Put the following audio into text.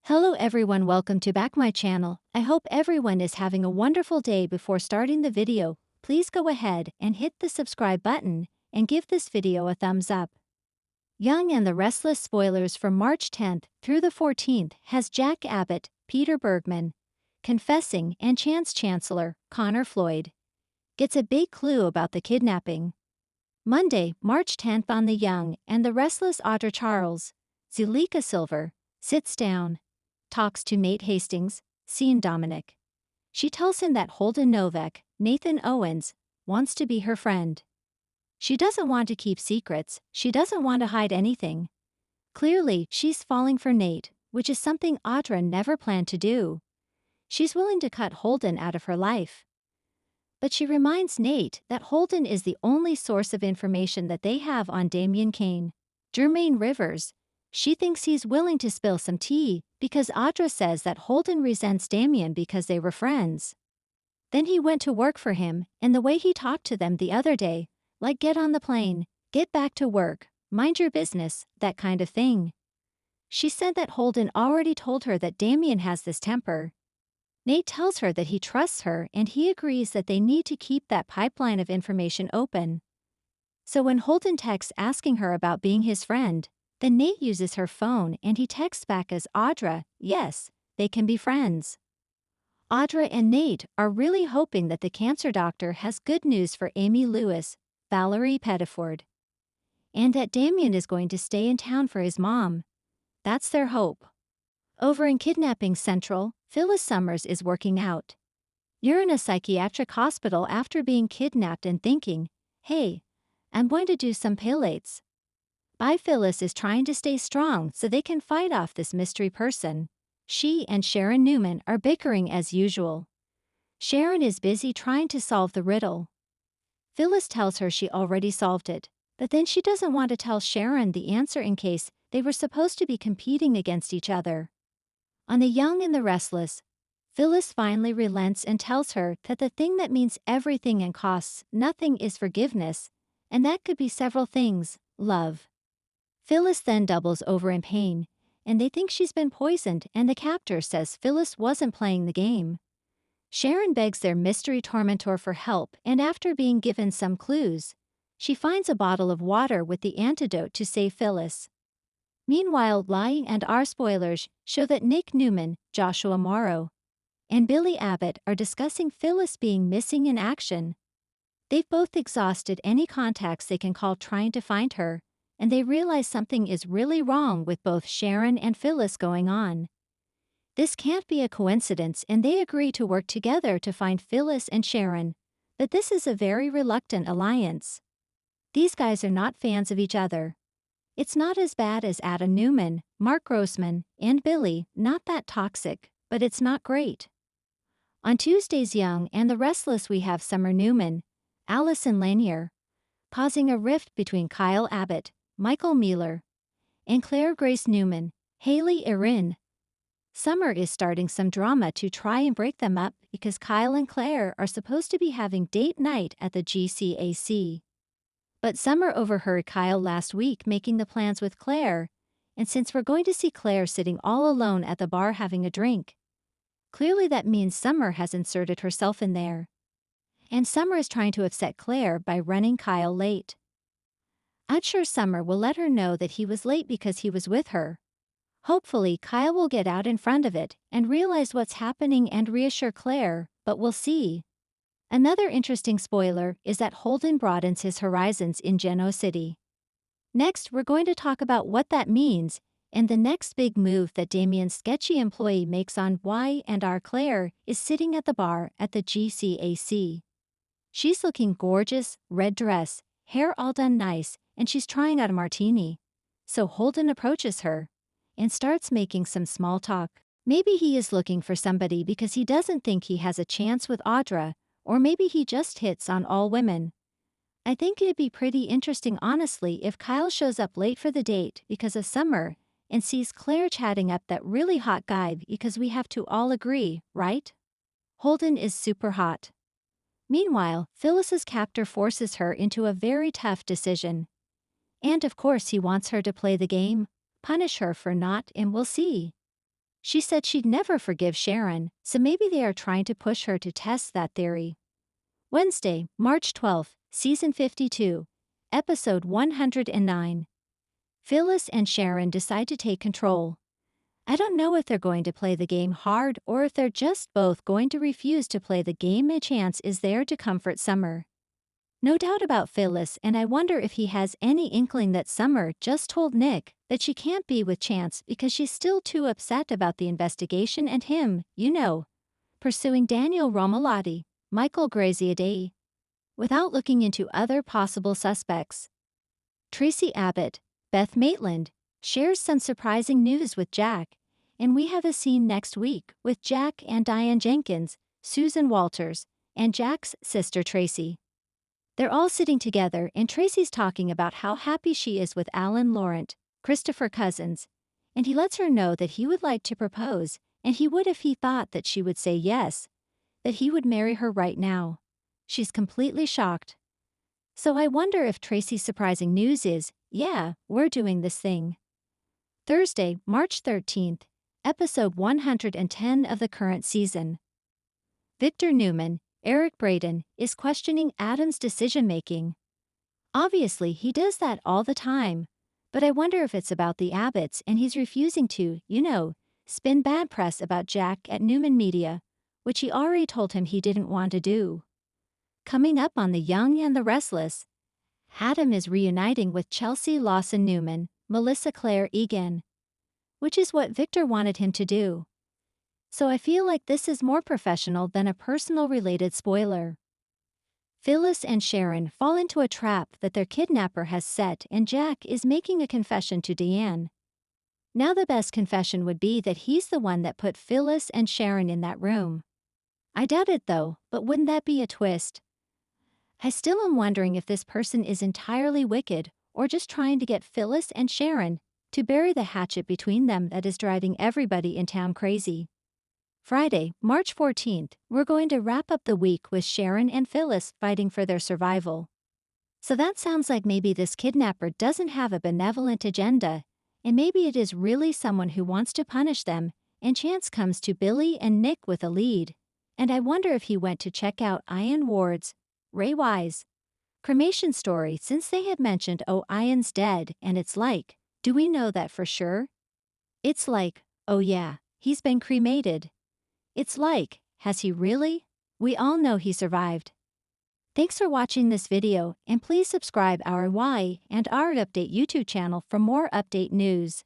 Hello everyone, welcome to back my channel. I hope everyone is having a wonderful day. Before starting the video, please go ahead and hit the subscribe button and give this video a thumbs up. Young and the Restless spoilers from March 10th through the 14th has Jack Abbott, Peter Bergman, confessing, and Chance Chancellor, Connor Floyd, gets a big clue about the kidnapping. Monday, March 10th on The Young and the Restless, Audra Charles, Zuleika Silver, sits down, talks to Nate Hastings, seen Dominic. She tells him that Holden Novak, Nathan Owens, wants to be her friend. She doesn't want to keep secrets, she doesn't want to hide anything. Clearly, she's falling for Nate, which is something Audra never planned to do. She's willing to cut Holden out of her life. But she reminds Nate that Holden is the only source of information that they have on Damian Kane, Jermaine Rivers. She thinks he's willing to spill some tea because Audra says that Holden resents Damian because they were friends. Then he went to work for him, and the way he talked to them the other day, like get on the plane, get back to work, mind your business, that kind of thing. She said that Holden already told her that Damian has this temper. Nate tells her that he trusts her and he agrees that they need to keep that pipeline of information open. So when Holden texts asking her about being his friend, then Nate uses her phone and he texts back as Audra, yes, they can be friends. Audra and Nate are really hoping that the cancer doctor has good news for Amy Lewis, Valerie Pettiford, and that Damian is going to stay in town for his mom. That's their hope. Over in Kidnapping Central, Phyllis Summers is working out. You're in a psychiatric hospital after being kidnapped and thinking, hey, I'm going to do some pilates. Phyllis is trying to stay strong so they can fight off this mystery person. She and Sharon Newman are bickering as usual. Sharon is busy trying to solve the riddle. Phyllis tells her she already solved it, but then she doesn't want to tell Sharon the answer in case they were supposed to be competing against each other. On The Young and the Restless, Phyllis finally relents and tells her that the thing that means everything and costs nothing is forgiveness, and that could be several things, love. Phyllis then doubles over in pain, and they think she's been poisoned, and the captor says Phyllis wasn't playing the game. Sharon begs their mystery tormentor for help, and after being given some clues, she finds a bottle of water with the antidote to save Phyllis. Meanwhile, Lying and Our spoilers show that Nick Newman, Joshua Morrow, and Billy Abbott are discussing Phyllis being missing in action. They've both exhausted any contacts they can call trying to find her, and they realize something is really wrong with both Sharon and Phyllis going on. This can't be a coincidence, and they agree to work together to find Phyllis and Sharon, but this is a very reluctant alliance. These guys are not fans of each other. It's not as bad as Adam Newman, Mark Grossman, and Billy, not that toxic, but it's not great. On Tuesday's Young and the Restless we have Summer Newman, Allison Lanier, causing a rift between Kyle Abbott, Michael Mealer, and Claire Grace Newman, Haley Erin. Summer is starting some drama to try and break them up because Kyle and Claire are supposed to be having date night at the GCAC. But Summer overheard Kyle last week making the plans with Claire, and since we're going to see Claire sitting all alone at the bar having a drink, clearly that means Summer has inserted herself in there. And Summer is trying to upset Claire by running Kyle late. I'm sure Summer will let her know that he was late because he was with her. Hopefully Kyle will get out in front of it and realize what's happening and reassure Claire, but we'll see. Another interesting spoiler is that Holden broadens his horizons in Geno City. Next, we're going to talk about what that means and the next big move that Damian's sketchy employee makes on why and our Claire is sitting at the bar at the GCAC. She's looking gorgeous, red dress, hair all done nice, and she's trying out a martini. So Holden approaches her and starts making some small talk. Maybe he is looking for somebody because he doesn't think he has a chance with Audra, or maybe he just hits on all women. I think it'd be pretty interesting honestly if Kyle shows up late for the date because of Summer and sees Claire chatting up that really hot guy, because we have to all agree, right? Holden is super hot. Meanwhile, Phyllis's captor forces her into a very tough decision. And of course he wants her to play the game, punish her for not, and we'll see. She said she'd never forgive Sharon, so maybe they are trying to push her to test that theory. Wednesday, March 12th, Season 52, Episode 109. Phyllis and Sharon decide to take control. I don't know if they're going to play the game hard or if they're just both going to refuse to play the game. A chance is there to comfort Summer. No doubt about Phyllis, and I wonder if he has any inkling that Summer just told Nick that she can't be with Chance because she's still too upset about the investigation and him, pursuing Daniel Romalotti, Michael Graziadei, without looking into other possible suspects. Tracy Abbott, Beth Maitland, shares some surprising news with Jack, and we have a scene next week with Jack and Diane Jenkins, Susan Walters, and Jack's sister Tracy. They're all sitting together and Tracy's talking about how happy she is with Alan Laurent, Christopher Cousins, and he lets her know that he would like to propose, and he would if he thought that she would say yes, that he would marry her right now. She's completely shocked. So I wonder if Tracy's surprising news is, yeah, we're doing this thing. Thursday, March 13th, Episode 110 of the current season. Victor Newman, Eric Braden, is questioning Adam's decision-making. Obviously, he does that all the time, but I wonder if it's about the Abbotts and he's refusing to, spin bad press about Jack at Newman Media, which he already told him he didn't want to do. Coming up on The Young and the Restless, Adam is reuniting with Chelsea Lawson Newman, Melissa Claire Egan, which is what Victor wanted him to do. So I feel like this is more professional than a personal related spoiler. Phyllis and Sharon fall into a trap that their kidnapper has set and Jack is making a confession to Deanne. Now the best confession would be that he's the one that put Phyllis and Sharon in that room. I doubt it though, but wouldn't that be a twist? I still am wondering if this person is entirely wicked or just trying to get Phyllis and Sharon to bury the hatchet between them that is driving everybody in town crazy. Friday, March 14th, we're going to wrap up the week with Sharon and Phyllis fighting for their survival. So that sounds like maybe this kidnapper doesn't have a benevolent agenda, and maybe it is really someone who wants to punish them, and chance comes to Billy and Nick with a lead. And I wonder if he went to check out Ian Ward's, Ray Wise, cremation story since they had mentioned, oh, Ian's dead, and it's like, do we know that for sure? It's like, oh yeah, he's been cremated. It's like, has he really? We all know he survived. Thanks for watching this video, and please subscribe our Y and R Update YouTube channel for more update news.